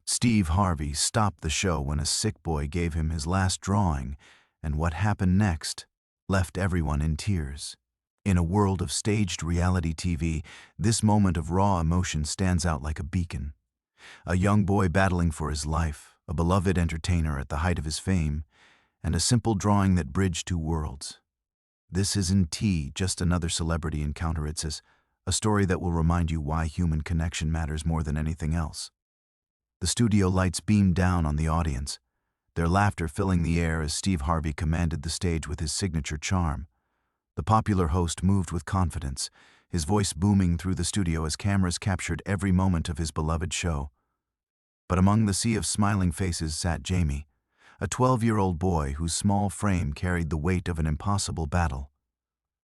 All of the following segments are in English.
Steve Harvey stopped the show when a sick boy gave him his last drawing, and what happened next left everyone in tears. In a world of staged reality TV, this moment of raw emotion stands out like a beacon. A young boy battling for his life, a beloved entertainer at the height of his fame, and a simple drawing that bridged two worlds. This isn't just another celebrity encounter. It's a story that will remind you why human connection matters more than anything else. The studio lights beamed down on the audience, their laughter filling the air as Steve Harvey commanded the stage with his signature charm. The popular host moved with confidence, his voice booming through the studio as cameras captured every moment of his beloved show. But among the sea of smiling faces sat Jamie, a 12-year-old boy whose small frame carried the weight of an impossible battle.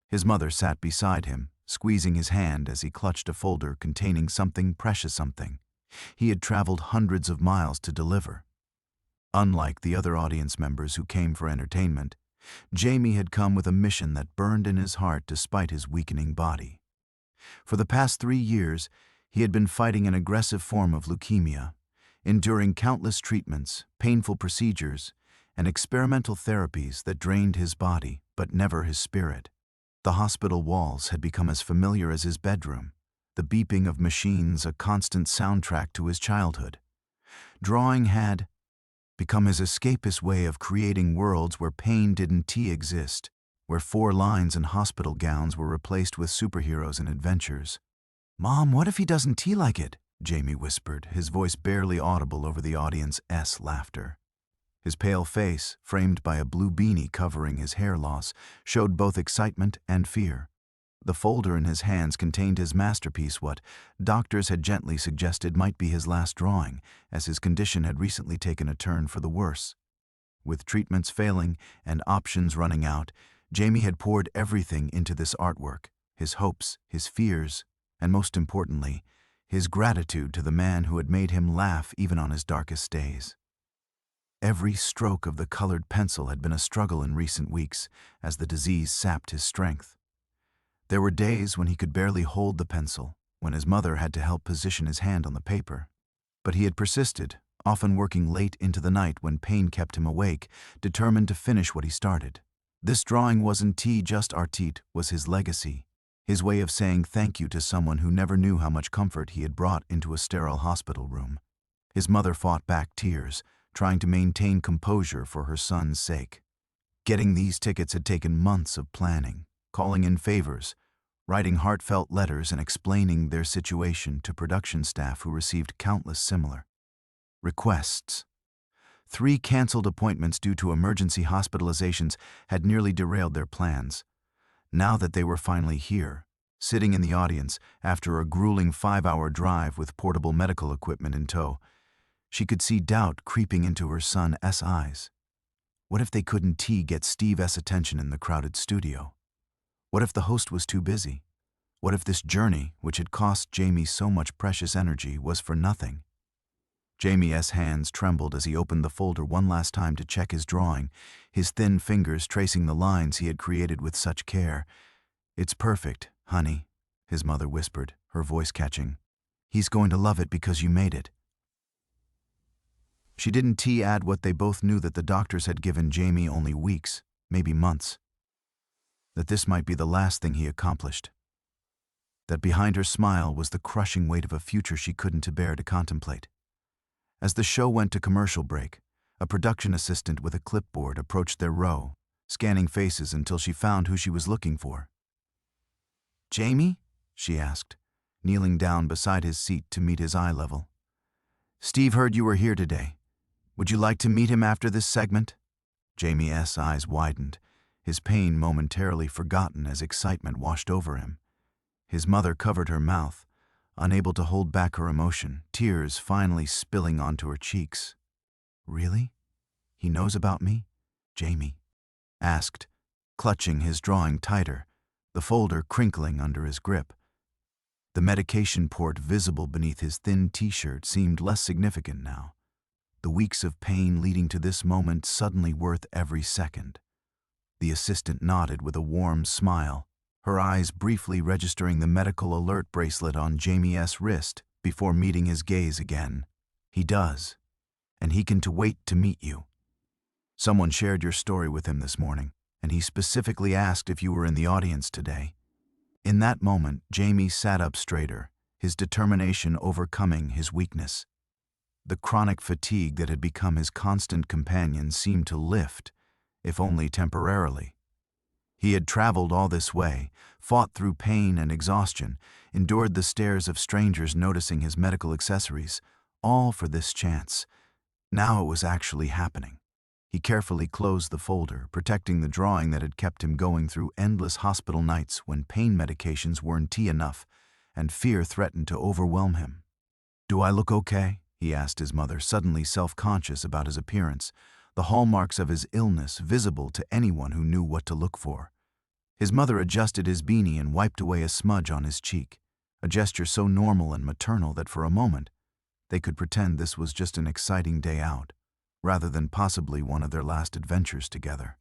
His mother sat beside him, squeezing his hand as he clutched a folder containing something precious, something he had traveled hundreds of miles to deliver. Unlike the other audience members who came for entertainment, Jamie had come with a mission that burned in his heart despite his weakening body. For the past 3 years, he had been fighting an aggressive form of leukemia, enduring countless treatments, painful procedures, and experimental therapies that drained his body but never his spirit. The hospital walls had become as familiar as his bedroom, the beeping of machines a constant soundtrack to his childhood. Drawing had become his escapist way of creating worlds where pain didn't exist, where 4 lines and hospital gowns were replaced with superheroes and adventures. "Mom, what if he doesn't like it?" Jamie whispered, his voice barely audible over the audience's laughter. His pale face, framed by a blue beanie covering his hair loss, showed both excitement and fear. The folder in his hands contained his masterpiece, what doctors had gently suggested might be his last drawing, as his condition had recently taken a turn for the worse. With treatments failing and options running out, Jamie had poured everything into this artwork, his hopes, his fears, and most importantly, his gratitude to the man who had made him laugh even on his darkest days. Every stroke of the colored pencil had been a struggle in recent weeks as the disease sapped his strength. There were days when he could barely hold the pencil, when his mother had to help position his hand on the paper. But he had persisted, often working late into the night when pain kept him awake, determined to finish what he started. This drawing wasn't just art, it was his legacy, his way of saying thank you to someone who never knew how much comfort he had brought into a sterile hospital room. His mother fought back tears, trying to maintain composure for her son's sake. Getting these tickets had taken months of planning, calling in favors, writing heartfelt letters and explaining their situation to production staff who received countless similar requests. 3 canceled appointments due to emergency hospitalizations had nearly derailed their plans. Now that they were finally here, sitting in the audience after a grueling 5-hour drive with portable medical equipment in tow, she could see doubt creeping into her son's eyes. What if they couldn't get Steve's attention in the crowded studio? What if the host was too busy? What if this journey, which had cost Jamie so much precious energy, was for nothing? Jamie's hands trembled as he opened the folder one last time to check his drawing, his thin fingers tracing the lines he had created with such care. "It's perfect, honey," his mother whispered, her voice catching. "He's going to love it because you made it." She didn't add what they both knew, that the doctors had given Jamie only weeks, maybe months. That this might be the last thing he accomplished. That behind her smile was the crushing weight of a future she couldn't bear to contemplate. As the show went to commercial break, a production assistant with a clipboard approached their row, scanning faces until she found who she was looking for. "Jamie?" she asked, kneeling down beside his seat to meet his eye level. "Steve heard you were here today. Would you like to meet him after this segment?" Jamie's eyes widened, his pain momentarily forgotten as excitement washed over him. His mother covered her mouth, unable to hold back her emotion, tears finally spilling onto her cheeks. "Really? He knows about me?" Jamie asked, clutching his drawing tighter, the folder crinkling under his grip. The medication port visible beneath his thin t-shirt seemed less significant now, the weeks of pain leading to this moment suddenly worth every second. The assistant nodded with a warm smile, her eyes briefly registering the medical alert bracelet on Jamie's wrist before meeting his gaze again. He does, and he can wait to meet you. Someone shared your story with him this morning, and he specifically asked if you were in the audience today. In that moment, Jamie sat up straighter, his determination overcoming his weakness. The chronic fatigue that had become his constant companion seemed to lift, if only temporarily. He had traveled all this way, fought through pain and exhaustion, endured the stares of strangers noticing his medical accessories, all for this chance. Now it was actually happening. He carefully closed the folder, protecting the drawing that had kept him going through endless hospital nights when pain medications weren't enough and fear threatened to overwhelm him. "Do I look okay?" he asked his mother, suddenly self-conscious about his appearance, the hallmarks of his illness visible to anyone who knew what to look for. His mother adjusted his beanie and wiped away a smudge on his cheek, a gesture so normal and maternal that for a moment they could pretend this was just an exciting day out, rather than possibly one of their last adventures together.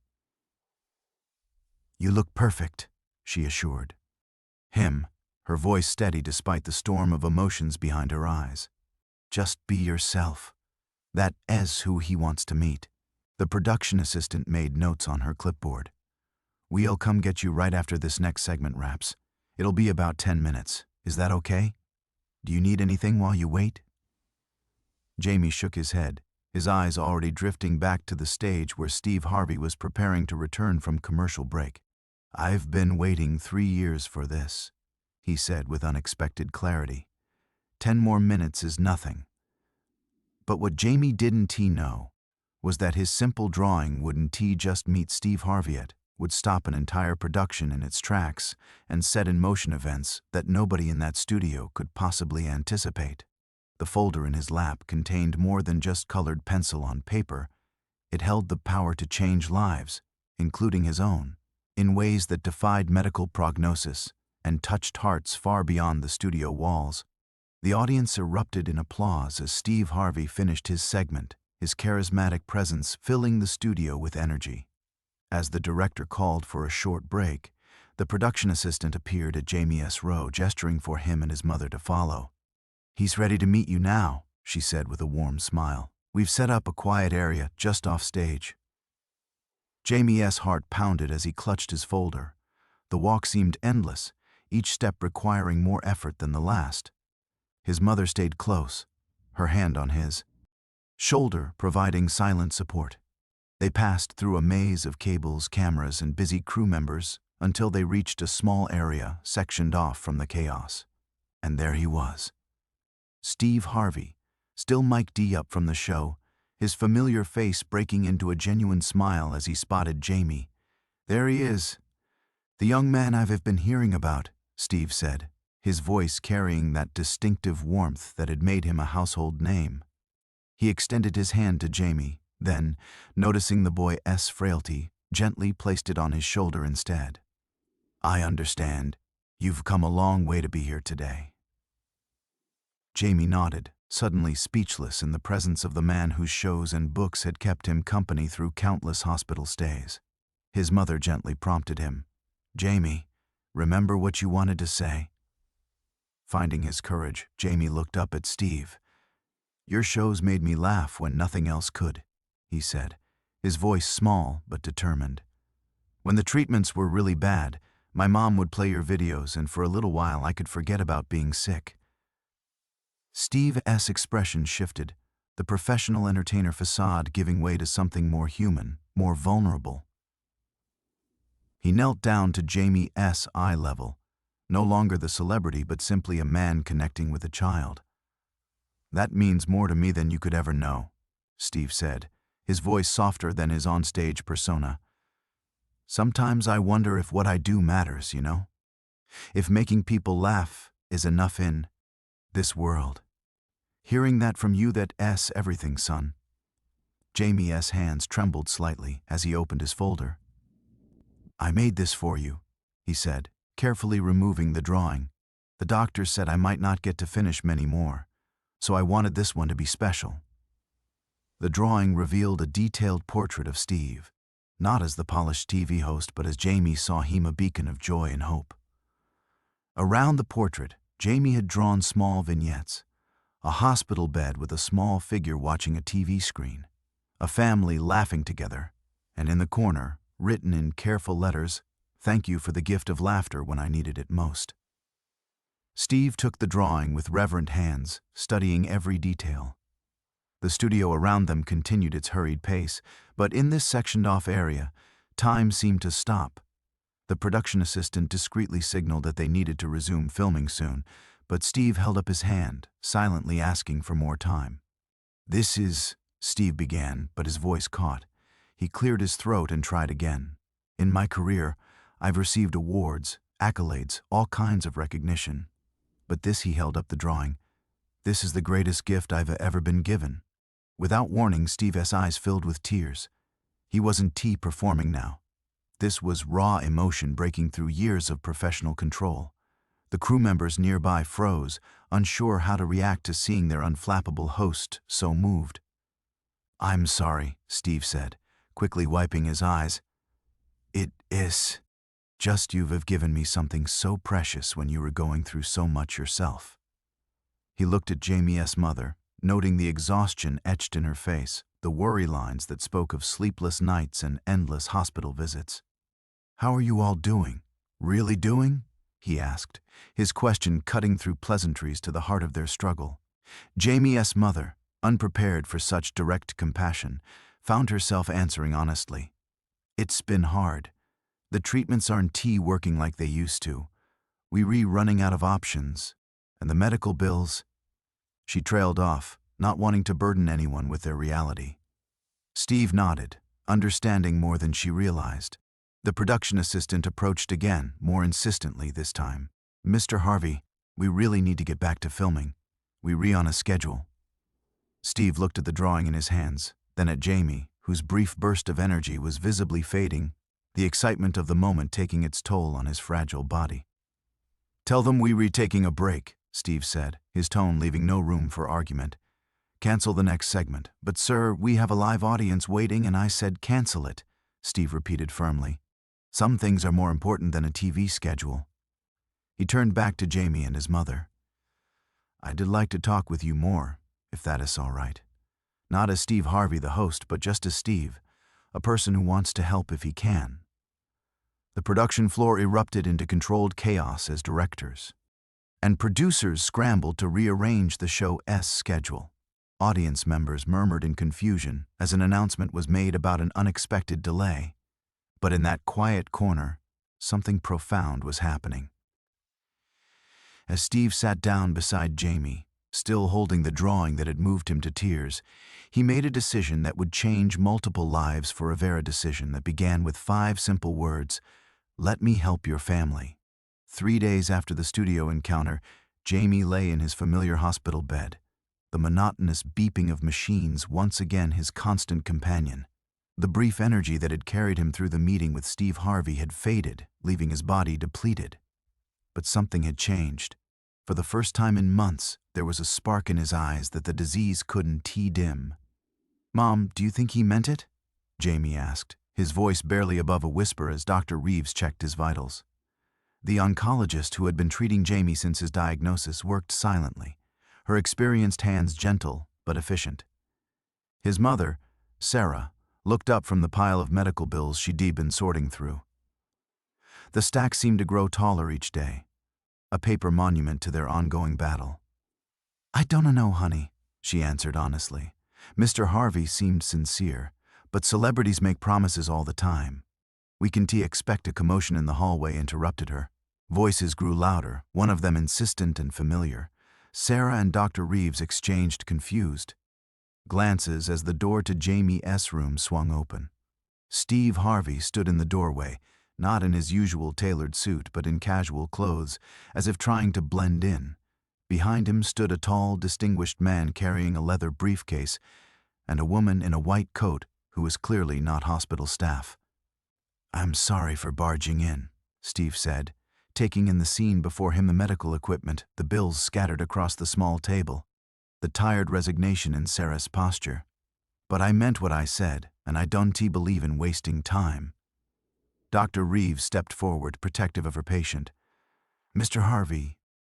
"You look perfect," she assured him, her voice steady despite the storm of emotions behind her eyes. "Just be yourself. That is who he wants to meet." The production assistant made notes on her clipboard. "We'll come get you right after this next segment wraps. It'll be about 10 minutes. Is that okay? Do you need anything while you wait?" Jamie shook his head, his eyes already drifting back to the stage where Steve Harvey was preparing to return from commercial break. "I've been waiting 3 years for this," he said with unexpected clarity. 10 more minutes is nothing. But what Jamie didn't know was that his simple drawing wouldn't just meet Steve Harvey. It would stop an entire production in its tracks and set in motion events that nobody in that studio could possibly anticipate. The folder in his lap contained more than just colored pencil on paper. It held the power to change lives, including his own, in ways that defied medical prognosis and touched hearts far beyond the studio walls. The audience erupted in applause as Steve Harvey finished his segment, his charismatic presence filling the studio with energy. As the director called for a short break, the production assistant appeared at Jamie's row, gesturing for him and his mother to follow. "He's ready to meet you now," she said with a warm smile. "We've set up a quiet area just off stage." Jamie's heart pounded as he clutched his folder. The walk seemed endless, each step requiring more effort than the last. His mother stayed close, her hand on his shoulder, providing silent support. They passed through a maze of cables, cameras, and busy crew members until they reached a small area sectioned off from the chaos. And there he was. Steve Harvey, still mic'd up from the show, his familiar face breaking into a genuine smile as he spotted Jamie. "There he is. The young man I've been hearing about," Steve said, his voice carrying that distinctive warmth that had made him a household name. He extended his hand to Jamie, then, noticing the boy's frailty, gently placed it on his shoulder instead. "I understand. You've come a long way to be here today." Jamie nodded, suddenly speechless in the presence of the man whose shows and books had kept him company through countless hospital stays. His mother gently prompted him. "Jamie, remember what you wanted to say?" Finding his courage, Jamie looked up at Steve. "Your shows made me laugh when nothing else could," he said, his voice small but determined. "When the treatments were really bad, my mom would play your videos, and for a little while I could forget about being sick." Steve's expression shifted, the professional entertainer facade giving way to something more human, more vulnerable. He knelt down to Jamie's eye level, no longer the celebrity but simply a man connecting with a child. "That means more to me than you could ever know," Steve said, his voice softer than his onstage persona. "Sometimes I wonder if what I do matters, If making people laugh is enough in this world. Hearing that from you, that's everything, son." Jamie's hands trembled slightly as he opened his folder. "I made this for you," he said, carefully removing the drawing. "The doctor said I might not get to finish many more, so I wanted this one to be special." The drawing revealed a detailed portrait of Steve, not as the polished TV host but as Jamie saw him, a beacon of joy and hope. Around the portrait, Jamie had drawn small vignettes, A hospital bed with a small figure watching a TV screen. A family laughing together. And in the corner, written in careful letters, "Thank you for the gift of laughter when I needed it most." Steve took the drawing with reverent hands, studying every detail. The studio around them continued its hurried pace, but in this sectioned-off area, time seemed to stop. The production assistant discreetly signaled that they needed to resume filming soon, but Steve held up his hand, silently asking for more time. "This is," Steve began, but his voice caught. He cleared his throat and tried again. "In my career, I've received awards, accolades, all kinds of recognition. But this," he held up the drawing, "this is the greatest gift I've ever been given." Without warning, Steve's eyes filled with tears. He wasn't performing now. This was raw emotion breaking through years of professional control. The crew members nearby froze, unsure how to react to seeing their unflappable host so moved. "I'm sorry," Steve said, quickly wiping his eyes. "It is just you've given me something so precious when you were going through so much yourself." He looked at Jamie's mother, noting the exhaustion etched in her face, the worry lines that spoke of sleepless nights and endless hospital visits. "How are you all doing? Really doing?" he asked, his question cutting through pleasantries to the heart of their struggle. Jamie's mother, unprepared for such direct compassion, found herself answering honestly. "It's been hard. The treatments aren't working like they used to. We're running out of options. And the medical bills—" She trailed off, not wanting to burden anyone with their reality. Steve nodded, understanding more than she realized. The production assistant approached again, more insistently this time. "Mr. Harvey, we really need to get back to filming. We're on a schedule." Steve looked at the drawing in his hands, then at Jamie, whose brief burst of energy was visibly fading, the excitement of the moment taking its toll on his fragile body. "Tell them we're taking a break," Steve said, his tone leaving no room for argument. "Cancel the next segment." "But sir, we have a live audience waiting and I said cancel it," Steve repeated firmly. "Some things are more important than a TV schedule." He turned back to Jamie and his mother. "I'd like to talk with you more, if that is all right. Not as Steve Harvey, the host, but just as Steve, a person who wants to help if he can." The production floor erupted into controlled chaos as directors and producers scrambled to rearrange the show's schedule. Audience members murmured in confusion as an announcement was made about an unexpected delay. But in that quiet corner, something profound was happening. As Steve sat down beside Jamie, still holding the drawing that had moved him to tears, he made a decision that would change multiple lives for a decision that began with 5 simple words: "Let me help your family." 3 days after the studio encounter, Jamie lay in his familiar hospital bed, the monotonous beeping of machines once again his constant companion. The brief energy that had carried him through the meeting with Steve Harvey had faded, leaving his body depleted. But something had changed. For the first time in months, there was a spark in his eyes that the disease couldn't dim. "Mom, do you think he meant it?" Jamie asked, his voice barely above a whisper as Dr. Reeves checked his vitals. The oncologist who had been treating Jamie since his diagnosis worked silently, her experienced hands gentle but efficient. His mother, Sarah, looked up from the pile of medical bills she'd been sorting through. The stack seemed to grow taller each day, a paper monument to their ongoing battle. "I don't know, honey," she answered honestly. "Mr. Harvey seemed sincere, but celebrities make promises all the time." "We can expect." A commotion in the hallway interrupted her. Voices grew louder, one of them insistent and familiar. Sarah and Dr. Reeves exchanged confused glances as the door to Jamie's room swung open. Steve Harvey stood in the doorway, not in his usual tailored suit but in casual clothes, as if trying to blend in. Behind him stood a tall, distinguished man carrying a leather briefcase, and a woman in a white coat who was clearly not hospital staff. "I'm sorry for barging in," Steve said, taking in the scene before him, the medical equipment, the bills scattered across the small table, the tired resignation in Sarah's posture. "But I meant what I said, and I don't believe in wasting time." Dr. Reeves stepped forward, protective of her patient. "Mr. Harvey,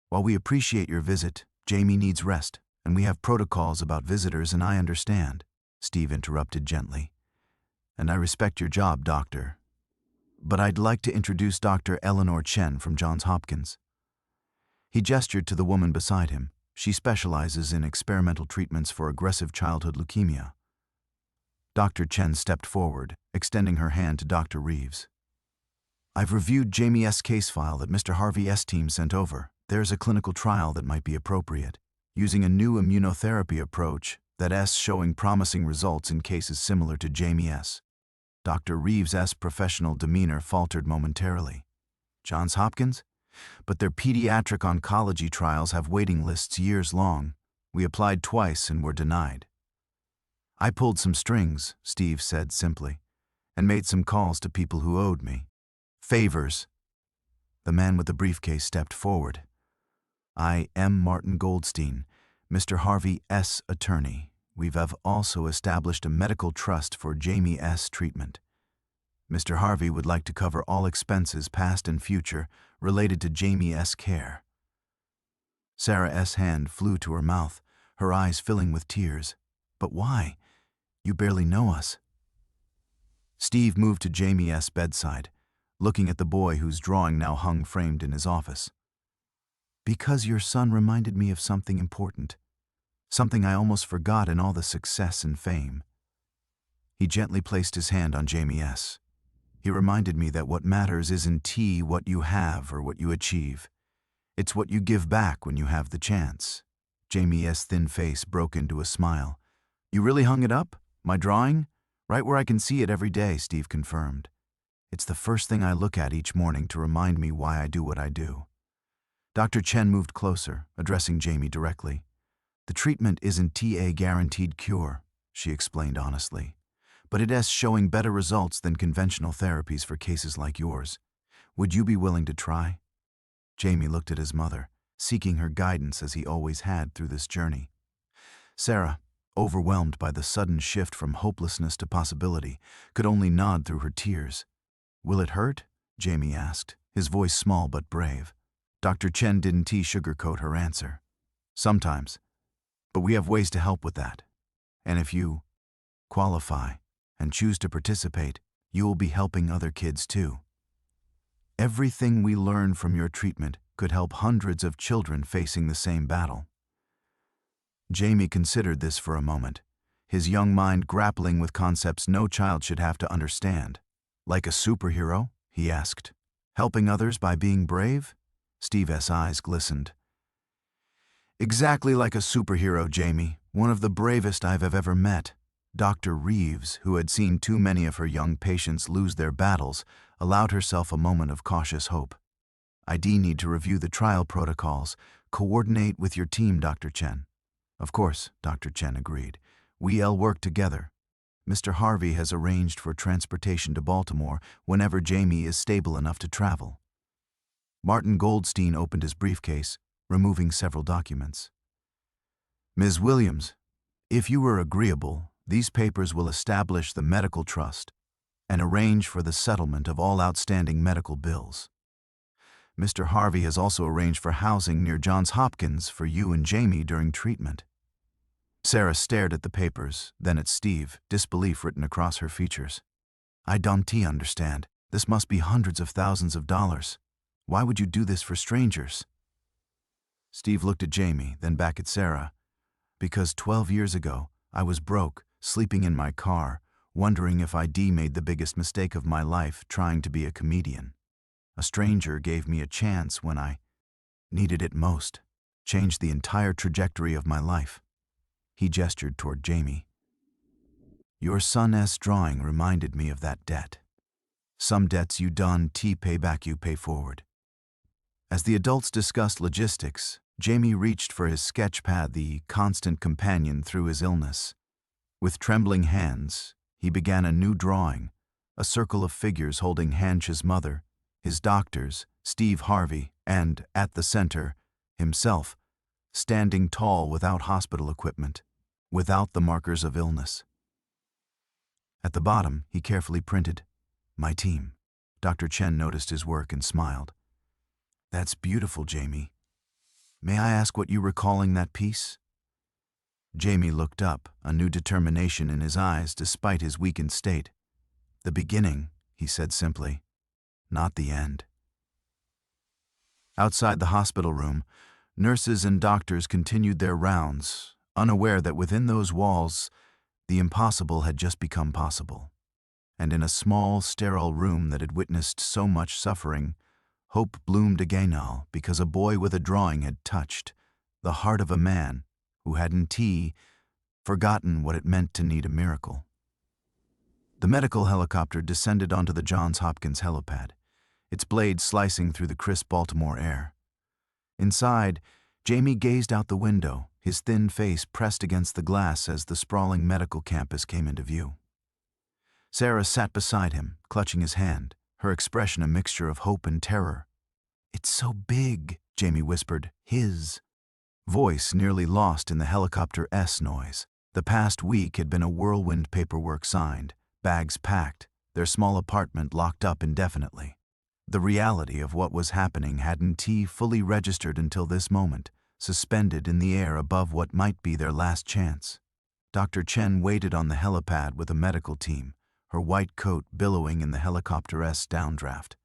while we appreciate your visit, Jamie needs rest. And we have protocols about visitors, and I understand, Steve interrupted gently. And I respect your job, Doctor. But I'd like to introduce Dr. Eleanor Chen from Johns Hopkins. He gestured to the woman beside him. She specializes in experimental treatments for aggressive childhood leukemia. Dr. Chen stepped forward, extending her hand to Dr. Reeves. I've reviewed Jamie S. case file that Mr. Harvey S. team sent over. There's a clinical trial that might be appropriate, using a new immunotherapy approach that's showing promising results in cases similar to Jamie S. Dr. Reeves' professional demeanor faltered momentarily. Johns Hopkins? But their pediatric oncology trials have waiting lists years long. We applied twice and were denied. I pulled some strings, Steve said simply, and made some calls to people who owed me favors. The man with the briefcase stepped forward. I am Martin Goldstein, Mr. Harvey S. attorney. We've also established a medical trust for Jamie S. treatment. Mr. Harvey would like to cover all expenses past and future related to Jamie S. care. Sarah S. hand flew to her mouth, her eyes filling with tears. But why? You barely know us. Steve moved to Jamie S. bedside, looking at the boy whose drawing now hung framed in his office. Because your son reminded me of something important, something I almost forgot in all the success and fame. He gently placed his hand on Jamie S. He reminded me that what matters isn't what you have or what you achieve. It's what you give back when you have the chance. Jamie S.'s thin face broke into a smile. You really hung it up? My drawing? Right where I can see it every day, Steve confirmed. It's the first thing I look at each morning to remind me why I do what I do. Dr. Chen moved closer, addressing Jamie directly. The treatment isn't a guaranteed cure, she explained honestly, but it is showing better results than conventional therapies for cases like yours. Would you be willing to try? Jamie looked at his mother, seeking her guidance as he always had through this journey. Sarah, overwhelmed by the sudden shift from hopelessness to possibility, could only nod through her tears. Will it hurt? Jamie asked, his voice small but brave. Dr. Chen didn't sugarcoat her answer. Sometimes. But we have ways to help with that. And if you qualify and choose to participate, you will be helping other kids too. Everything we learn from your treatment could help hundreds of children facing the same battle. Jamie considered this for a moment, his young mind grappling with concepts no child should have to understand. Like a superhero? He asked. Helping others by being brave? Steve's eyes glistened. Exactly like a superhero, Jamie, one of the bravest I've ever met. Dr. Reeves, who had seen too many of her young patients lose their battles, allowed herself a moment of cautious hope. I need to review the trial protocols, coordinate with your team, Dr. Chen. Of course, Dr. Chen agreed. We'll work together. Mr. Harvey has arranged for transportation to Baltimore whenever Jamie is stable enough to travel. Martin Goldstein opened his briefcase, removing several documents. Ms. Williams, if you are agreeable, these papers will establish the medical trust and arrange for the settlement of all outstanding medical bills. Mr. Harvey has also arranged for housing near Johns Hopkins for you and Jamie during treatment. Sarah stared at the papers, then at Steve, disbelief written across her features. I don't understand. This must be hundreds of thousands of dollars. Why would you do this for strangers? Steve looked at Jamie, then back at Sarah. Because 12 years ago, I was broke, sleeping in my car, wondering if I'd made the biggest mistake of my life trying to be a comedian. A stranger gave me a chance when I needed it most, changed the entire trajectory of my life. He gestured toward Jamie. Your son's drawing reminded me of that debt. Some debts you done pay back you pay forward. As the adults discussed logistics, Jamie reached for his sketch pad, the constant companion through his illness. With trembling hands, he began a new drawing, a circle of figures holding Hanch's mother, his doctors, Steve Harvey, and, at the center, himself, standing tall without hospital equipment, without the markers of illness. At the bottom, he carefully printed, My team. Dr. Chen noticed his work and smiled. That's beautiful, Jamie. May I ask what you were calling that piece? Jamie looked up, a new determination in his eyes despite his weakened state. "The beginning," he said simply, "not the end." Outside the hospital room, nurses and doctors continued their rounds, unaware that within those walls, the impossible had just become possible. And in a small, sterile room that had witnessed so much suffering, hope bloomed again because a boy with a drawing had touched the heart of a man who had in forgotten what it meant to need a miracle. The medical helicopter descended onto the Johns Hopkins helipad, its blade slicing through the crisp Baltimore air. Inside, Jamie gazed out the window, his thin face pressed against the glass as the sprawling medical campus came into view. Sarah sat beside him, clutching his hand, her expression a mixture of hope and terror. "It's so big," Jamie whispered, his voice nearly lost in the helicopter-S noise. The past week had been a whirlwind, paperwork signed, bags packed, their small apartment locked up indefinitely. The reality of what was happening hadn't fully registered until this moment, suspended in the air above what might be their last chance. Dr. Chen waited on the helipad with a medical team, her white coat billowing in the helicopter-S downdraft.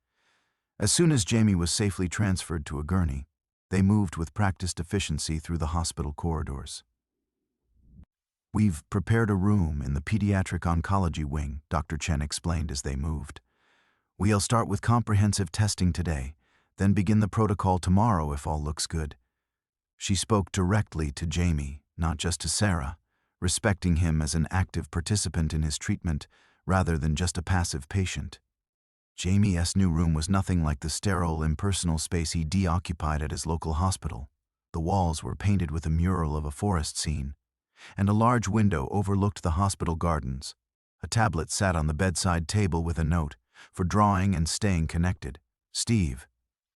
As soon as Jamie was safely transferred to a gurney, they moved with practiced efficiency through the hospital corridors. "We've prepared a room in the pediatric oncology wing," Dr. Chen explained as they moved. "We'll start with comprehensive testing today, then begin the protocol tomorrow if all looks good." She spoke directly to Jamie, not just to Sarah, respecting him as an active participant in his treatment rather than just a passive patient. Jamie's new room was nothing like the sterile, impersonal space he deoccupied at his local hospital. The walls were painted with a mural of a forest scene, and a large window overlooked the hospital gardens. A tablet sat on the bedside table with a note, "For drawing and staying connected. Steve,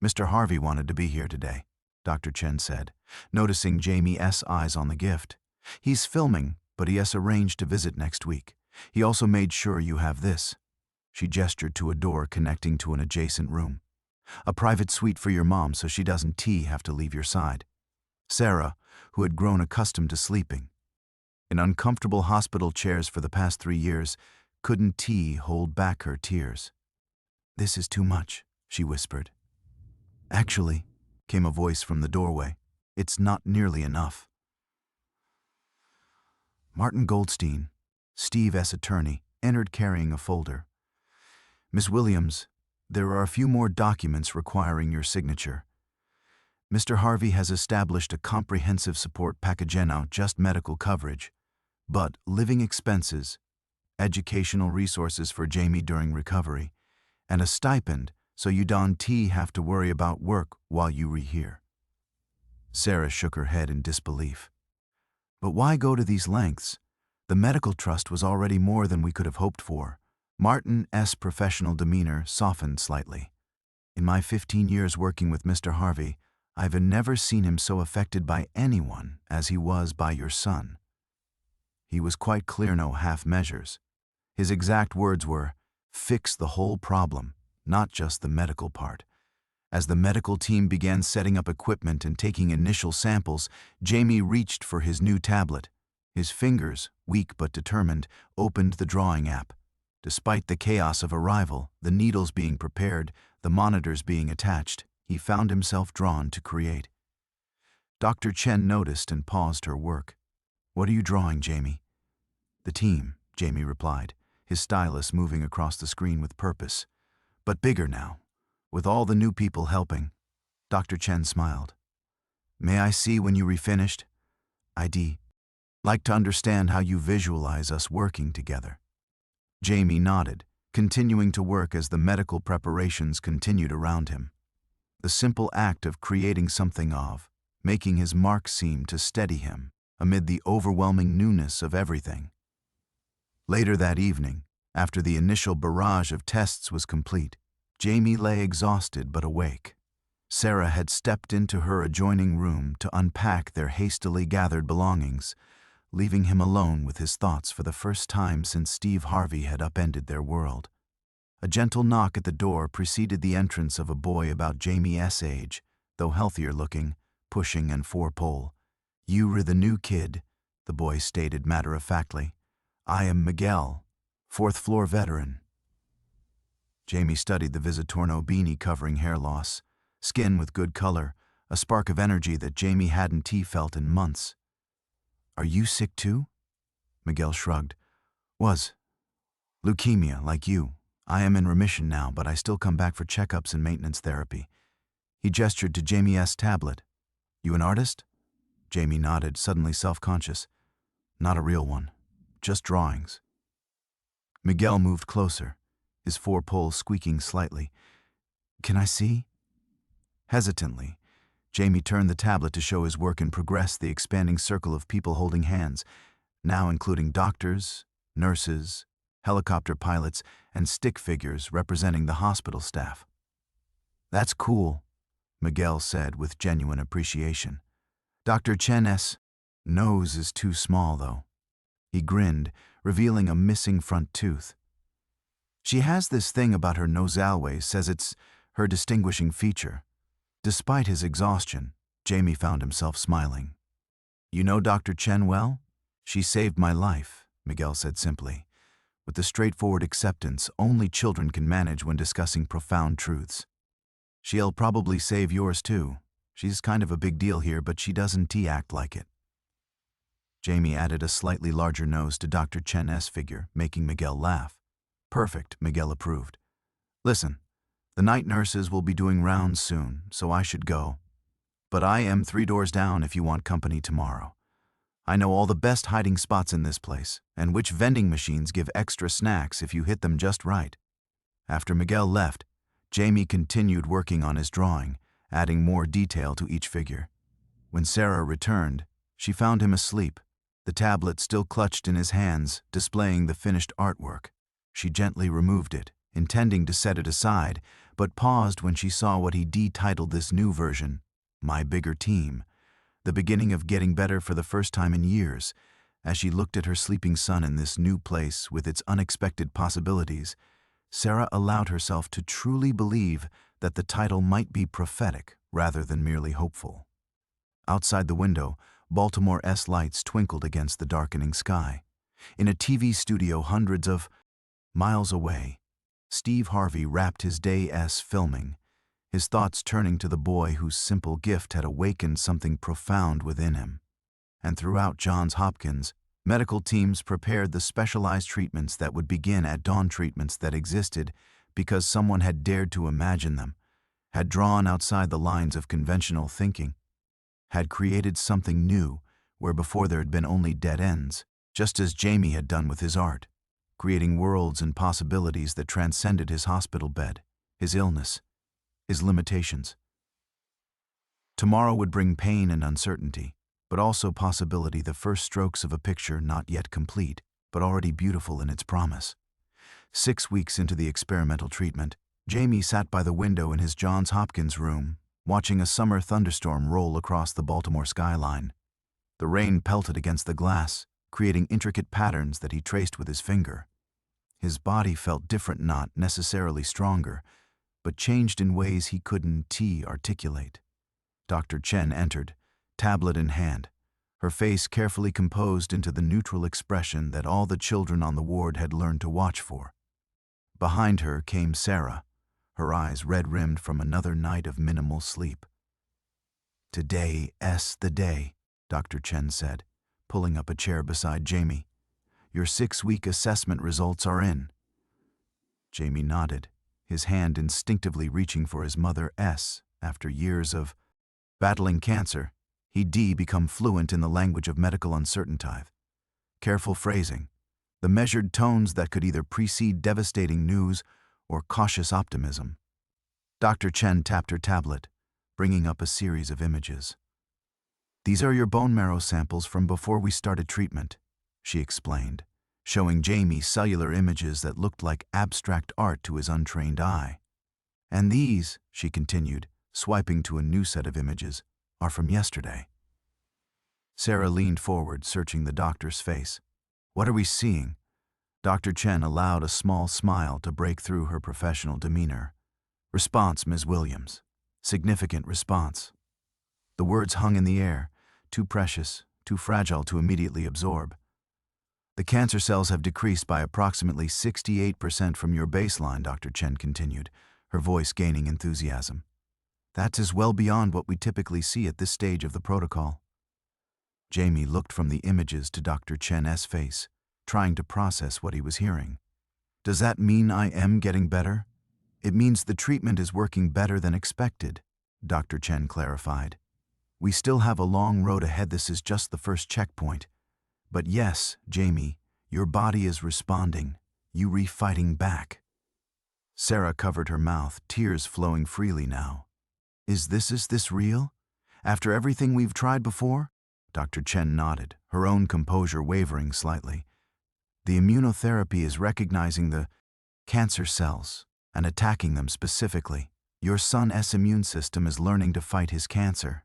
Mr. Harvey wanted to be here today," Dr. Chen said, noticing Jamie's eyes on the gift. "He's filming, but he has arranged to visit next week. He also made sure you have this." She gestured to a door connecting to an adjacent room. "A private suite for your mom so she doesn't have to leave your side." Sarah, who had grown accustomed to sleeping in uncomfortable hospital chairs for the past 3 years, couldn't hold back her tears. "This is too much," she whispered. "Actually," came a voice from the doorway, "it's not nearly enough." Martin Goldstein, Steve's attorney, entered carrying a folder. "Miss Williams, there are a few more documents requiring your signature. Mr. Harvey has established a comprehensive support package, not just medical coverage, but living expenses, educational resources for Jamie during recovery, and a stipend so you don't have to worry about work while you here." Sarah shook her head in disbelief. "But why go to these lengths? The medical trust was already more than we could have hoped for." Martin's professional demeanor softened slightly. "In my 15 years working with Mr. Harvey, I've never seen him so affected by anyone as he was by your son." He was quite clear, no half measures. His exact words were, "Fix the whole problem, not just the medical part." As the medical team began setting up equipment and taking initial samples, Jamie reached for his new tablet. His fingers, weak but determined, opened the drawing app. Despite the chaos of arrival, the needles being prepared, the monitors being attached, he found himself drawn to create. Dr. Chen noticed and paused her work. "What are you drawing, Jamie?" "The team," Jamie replied, his stylus moving across the screen with purpose. "But bigger now, with all the new people helping." Dr. Chen smiled. "May I see when you refinished? I'd like to understand how you visualize us working together." Jamie nodded, continuing to work as the medical preparations continued around him. The simple act of creating something making his mark seemed to steady him amid the overwhelming newness of everything. Later that evening, after the initial barrage of tests was complete, Jamie lay exhausted but awake. Sarah had stepped into her adjoining room to unpack their hastily gathered belongings, leaving him alone with his thoughts for the first time since Steve Harvey had upended their world. A gentle knock at the door preceded the entrance of a boy about Jamie's age, though healthier looking, pushing and 4-pole. "You were the new kid," the boy stated matter-of-factly. "I am Miguel, fourth-floor veteran." Jamie studied the Visitorno beanie covering hair loss, skin with good color, a spark of energy that Jamie hadn't felt in months. "Are you sick too?" Miguel shrugged. "Was. Leukemia, like you. I am in remission now, but I still come back for checkups and maintenance therapy." He gestured to Jamie's tablet. "You an artist?" Jamie nodded, suddenly self-conscious. "Not a real one. Just drawings." Miguel moved closer, his forepaws squeaking slightly. "Can I see?" Hesitantly, Jamie turned the tablet to show his work in progress, the expanding circle of people holding hands, now including doctors, nurses, helicopter pilots, and stick figures representing the hospital staff. "That's cool," Miguel said with genuine appreciation. "Dr. Chen's nose is too small, though." He grinned, revealing a missing front tooth. "She has this thing about her nasal says it's her distinguishing feature." Despite his exhaustion, Jamie found himself smiling. "You know Dr. Chen well?" "She saved my life," Miguel said simply, with the straightforward acceptance only children can manage when discussing profound truths. "She'll probably save yours too. She's kind of a big deal here, but she doesn't act like it." Jamie added a slightly larger nose to Dr. Chen's figure, making Miguel laugh. "Perfect," Miguel approved. "Listen, the night nurses will be doing rounds soon, so I should go. But I am 3 doors down if you want company tomorrow. I know all the best hiding spots in this place, and which vending machines give extra snacks if you hit them just right." After Miguel left, Jamie continued working on his drawing, adding more detail to each figure. When Sarah returned, she found him asleep, the tablet still clutched in his hands, displaying the finished artwork. She gently removed it, intending to set it aside, but paused when she saw what he titled this new version, "My Bigger Team," the beginning of getting better for the first time in years. As she looked at her sleeping son in this new place with its unexpected possibilities, Sarah allowed herself to truly believe that the title might be prophetic rather than merely hopeful. Outside the window, Baltimore's lights twinkled against the darkening sky. In a TV studio hundreds of miles away, Steve Harvey wrapped his day's filming, his thoughts turning to the boy whose simple gift had awakened something profound within him. And throughout Johns Hopkins, medical teams prepared the specialized treatments that would begin at dawn, treatments that existed because someone had dared to imagine them, had drawn outside the lines of conventional thinking, had created something new where before there had been only dead ends, just as Jamie had done with his art, creating worlds and possibilities that transcended his hospital bed, his illness, his limitations. Tomorrow would bring pain and uncertainty, but also possibility, the first strokes of a picture not yet complete, but already beautiful in its promise. 6 weeks into the experimental treatment, Jamie sat by the window in his Johns Hopkins room, watching a summer thunderstorm roll across the Baltimore skyline. The rain pelted against the glass, creating intricate patterns that he traced with his finger. His body felt different, not necessarily stronger, but changed in ways he couldn't articulate. Dr. Chen entered, tablet in hand, her face carefully composed into the neutral expression that all the children on the ward had learned to watch for. Behind her came Sarah, her eyes red-rimmed from another night of minimal sleep. "Today's the day," Dr. Chen said, pulling up a chair beside Jamie. "Your 6-week assessment results are in." Jamie nodded, his hand instinctively reaching for his mother's. After years of battling cancer, he'd become fluent in the language of medical uncertainty. Careful phrasing, the measured tones that could either precede devastating news or cautious optimism. Dr. Chen tapped her tablet, bringing up a series of images. "These are your bone marrow samples from before we started treatment," she explained, showing Jamie cellular images that looked like abstract art to his untrained eye. "And these," she continued, swiping to a new set of images, "are from yesterday." Sarah leaned forward, searching the doctor's face. "What are we seeing?" Dr. Chen allowed a small smile to break through her professional demeanor. "Response, Ms. Williams. Significant response." The words hung in the air, too precious, too fragile to immediately absorb. The cancer cells have decreased by approximately 68% from your baseline, Dr. Chen continued, her voice gaining enthusiasm. That is well beyond what we typically see at this stage of the protocol. Jamie looked from the images to Dr. Chen's face, trying to process what he was hearing. Does that mean I am getting better? It means the treatment is working better than expected, Dr. Chen clarified. We still have a long road ahead. This is just the first checkpoint. But yes, Jamie, your body is responding. You fighting back. Sarah covered her mouth, tears flowing freely now. Is this real? After everything we've tried before? Dr. Chen nodded, her own composure wavering slightly. The immunotherapy is recognizing the cancer cells and attacking them specifically. Your son's immune system is learning to fight his cancer.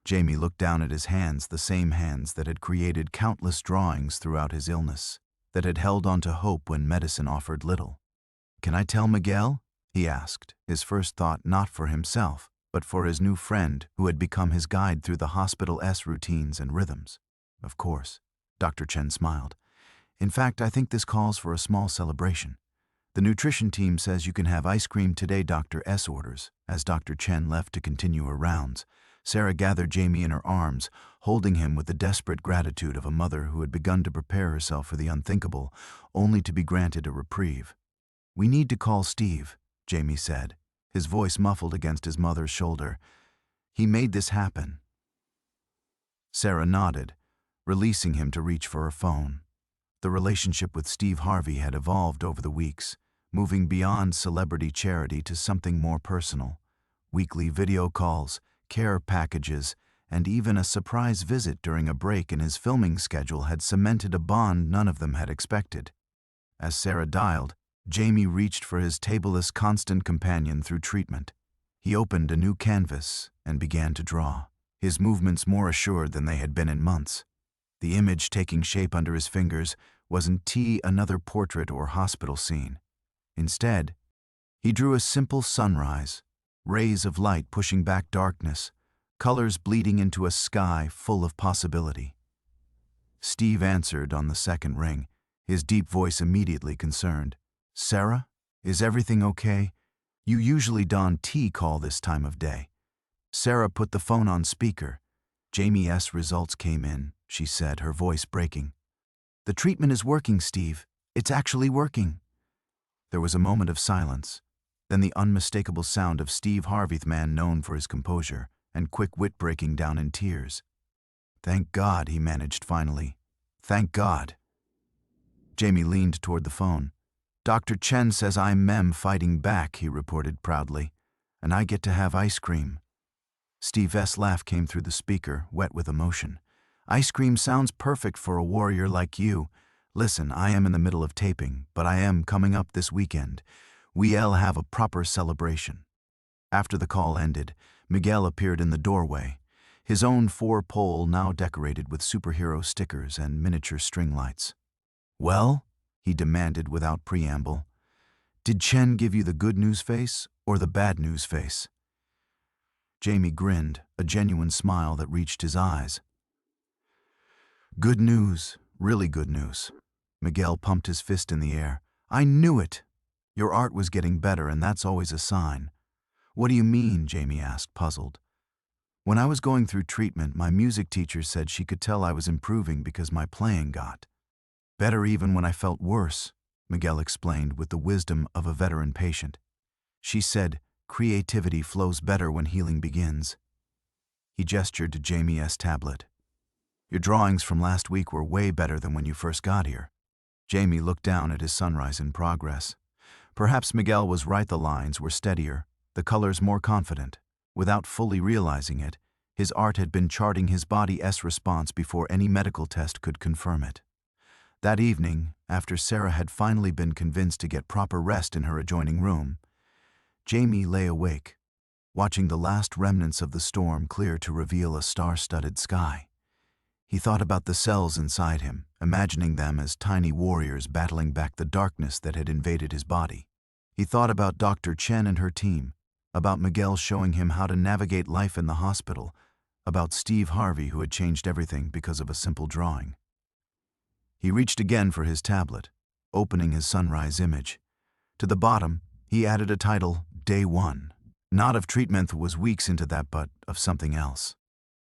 Jamie looked down at his hands, the same hands that had created countless drawings throughout his illness, that had held on to hope when medicine offered little. Can I tell Miguel? He asked, his first thought not for himself, but for his new friend who had become his guide through the hospital's routines and rhythms. Of course, Dr. Chen smiled. In fact, I think this calls for a small celebration. The nutrition team says you can have ice cream today. Dr. S orders. As Dr. Chen left to continue her rounds, Sarah gathered Jamie in her arms, holding him with the desperate gratitude of a mother who had begun to prepare herself for the unthinkable, only to be granted a reprieve. We need to call Steve, Jamie said, his voice muffled against his mother's shoulder. He made this happen. Sarah nodded, releasing him to reach for her phone. The relationship with Steve Harvey had evolved over the weeks, moving beyond celebrity charity to something more personal. Weekly video calls, care packages, and even a surprise visit during a break in his filming schedule had cemented a bond none of them had expected. As Sarah dialed, Jamie reached for his tableless constant companion through treatment. He opened a new canvas and began to draw, his movements more assured than they had been in months. The image taking shape under his fingers wasn't another portrait or hospital scene. Instead, he drew a simple sunrise, rays of light pushing back darkness, colors bleeding into a sky full of possibility. Steve answered on the second ring, his deep voice immediately concerned. Sarah, is everything okay? You usually don't call this time of day. Sarah put the phone on speaker. Jamie's results came in, she said, her voice breaking. The treatment is working, Steve. It's actually working. There was a moment of silence, then the unmistakable sound of Steve Harvey, the man known for his composure and quick wit, breaking down in tears. Thank God, he managed finally. Thank God. Jamie leaned toward the phone. Dr. Chen says I'm fighting back, he reported proudly, and I get to have ice cream. Steve's laugh came through the speaker, wet with emotion. Ice cream sounds perfect for a warrior like you. Listen, I am in the middle of taping, but I am coming up this weekend. We'll have a proper celebration. After the call ended, Miguel appeared in the doorway, his own 4-pole now decorated with superhero stickers and miniature string lights. Well? He demanded without preamble. Did Chen give you the good news face or the bad news face? Jamie grinned, a genuine smile that reached his eyes. Good news, really good news. Miguel pumped his fist in the air. I knew it! Your art was getting better, and that's always a sign. What do you mean? Jamie asked, puzzled. When I was going through treatment, my music teacher said she could tell I was improving because my playing got better even when I felt worse, Miguel explained with the wisdom of a veteran patient. She said, creativity flows better when healing begins. He gestured to Jamie's tablet. Your drawings from last week were way better than when you first got here. Jamie looked down at his sunrise in progress. Perhaps Miguel was right, the lines were steadier, the colors more confident. Without fully realizing it, his art had been charting his body's response before any medical test could confirm it. That evening, after Sarah had finally been convinced to get proper rest in her adjoining room, Jamie lay awake, watching the last remnants of the storm clear to reveal a star-studded sky. He thought about the cells inside him, imagining them as tiny warriors battling back the darkness that had invaded his body. He thought about Dr. Chen and her team, about Miguel showing him how to navigate life in the hospital, about Steve Harvey who had changed everything because of a simple drawing. He reached again for his tablet, opening his sunrise image. To the bottom, he added a title, Day 1. Not of treatment was weeks into that, but of something else.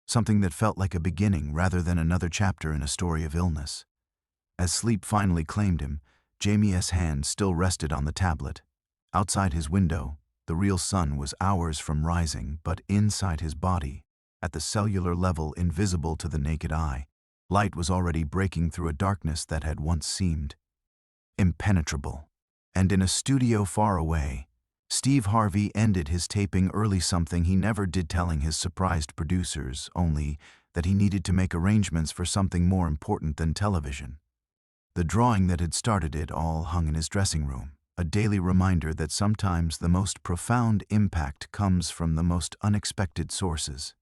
Something that felt like a beginning rather than another chapter in a story of illness. As sleep finally claimed him, Jamie's hand still rested on the tablet. Outside his window, the real sun was hours from rising, but inside his body, at the cellular level invisible to the naked eye, light was already breaking through a darkness that had once seemed impenetrable. And in a studio far away, Steve Harvey ended his taping early, something he never did, telling his surprised producers only that he needed to make arrangements for something more important than television. The drawing that had started it all hung in his dressing room, a daily reminder that sometimes the most profound impact comes from the most unexpected sources.